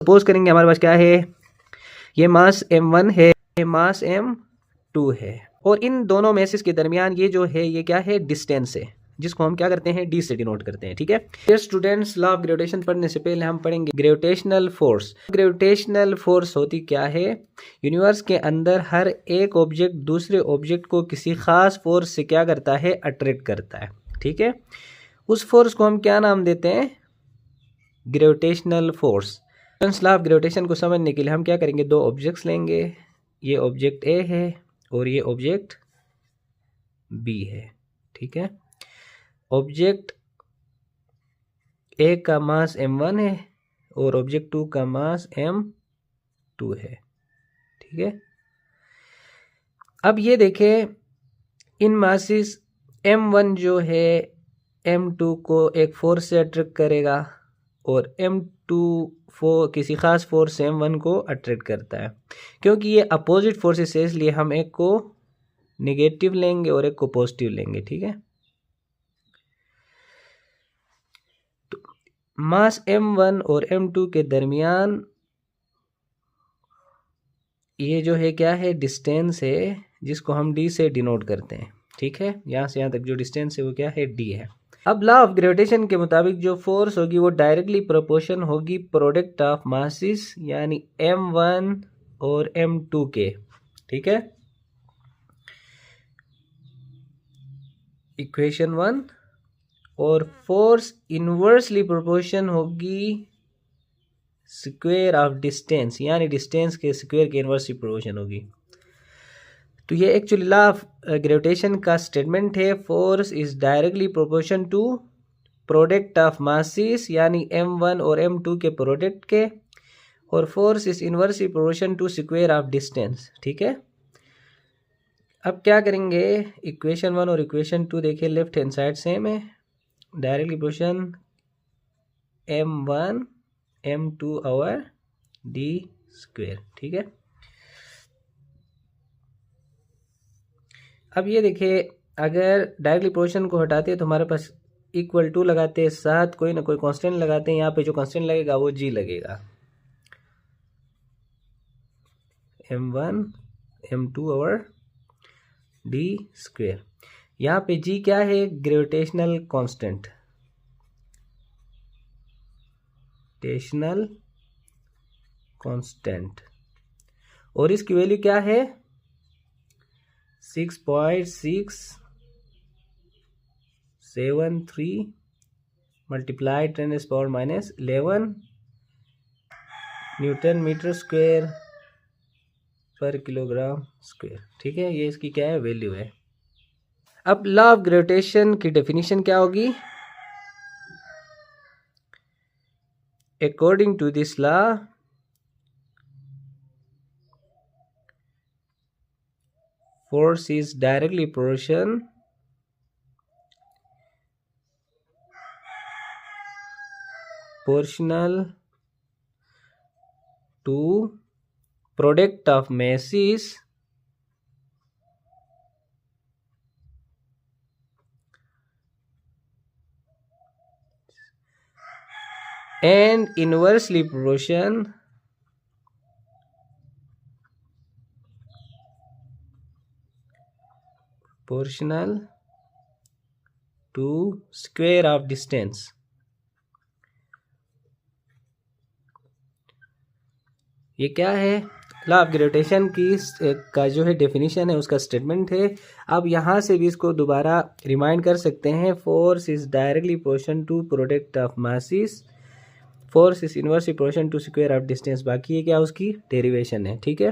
Suppose करेंगे हमारे पास क्या है, ये मास m1 है, ये मास m2 है, और इन दोनों मैसेज के दरमियान ये जो है ये क्या है, डिस्टेंस है, जिसको हम क्या करते हैं, डी से डिनोट करते हैं। ठीक है, dear students, law of gravitation पढ़ने से पहले हम पढ़ेंगे ग्रेविटेशनल फोर्स। ग्रेविटेशनल फोर्स होती क्या है, यूनिवर्स के अंदर हर एक ऑब्जेक्ट दूसरे ऑब्जेक्ट को किसी खास फोर्स से क्या करता है, अट्रैक्ट करता है। ठीक है, उस फोर्स को हम क्या नाम देते हैं, gravitational force. Law of gravitation को समझने के लिए हम क्या करेंगे, दो ऑब्जेक्ट्स लेंगे, ये ऑब्जेक्ट ए है और ये ऑब्जेक्ट बी है। ठीक है, ऑब्जेक्ट ए का मास m1 है और ऑब्जेक्ट 2 का मास m2 है। ठीक है, अब ये देखें, इन मासेस m1 जो है m2 को एक फोर्स से अट्रैक्ट करेगा और m2 किसी खास फोर्स से m1 को अट्रैक्ट करता है। क्योंकि ये अपोजिट फोर्सेस है इसलिए हम एक को नेगेटिव लेंगे और एक को पॉजिटिव लेंगे। ठीक है, तो मास m1 और m2 के दरमियान ये जो है क्या है, डिस्टेंस है, जिसको हम d से डिनोट करते हैं। ठीक है, यहाँ से यहाँ तक जो डिस्टेंस है वो क्या है, d है। अब लॉ ऑफ ग्रेविटेशन के मुताबिक जो फोर्स होगी वो डायरेक्टली प्रोपोर्शन होगी प्रोडक्ट ऑफ मासेस, यानी m1 और m2 के। ठीक है, इक्वेशन 1। और फोर्स इनवर्सली प्रोपोर्शन होगी स्क्वायर ऑफ डिस्टेंस, यानी डिस्टेंस के स्क्वायर के इनवर्सली प्रोपोर्शन होगी। तो ये एक्चुअली लॉ ऑफ ग्रेविटेशन का स्टेटमेंट है, force is directly proportion to product of masses, यानी m1 और m2 के प्रोडक्ट के, और force is inversely proportion to square of distance. ठीक है, अब क्या करेंगे, इक्वेशन 1 और इक्वेशन 2 देखिए, लेफ्ट हैंड साइड सेम है, directly proportion m1 m2 over d square. ठीक है, अब ये देखिए, अगर डायरेक्टली प्रोपोर्शन को हटाते हैं तो हमारे पास इक्वल टू लगाते हैं, साथ कोई ना कोई कांस्टेंट लगाते हैं, यहाँ पे जो कांस्टेंट लगेगा वो g लगेगा, m1 m2 over d square. यहाँ पे g क्या है, ग्रेविटेशनल कांस्टेंट, ग्रेविटेशनल कांस्टेंट, और इसकी वैल्यू क्या है, 6.673 मल्टीप्लाई 10⁻⁻11 न्यूटन मीटर स्क्वायर पर किलोग्राम स्क्वायर। ठीक है, ये इसकी क्या है, वैल्यू है। अब लॉ ऑफ ग्रेविटेशन की डेफिनेशन क्या होगी, according to this law force is directly proportional to product of masses and inversely proportional to square of distance। ये क्या है, लॉ ऑफ ग्रेविटेशन की का जो है डेफिनेशन है, उसका स्टेटमेंट है। अब यहाँ से भी इसको दोबारा रिमाइंड कर सकते हैं, force is directly proportion to product of masses, force is inversely proportion to square of distance. बाकी ये क्या उसकी डेरिवेशन है। ठीक है,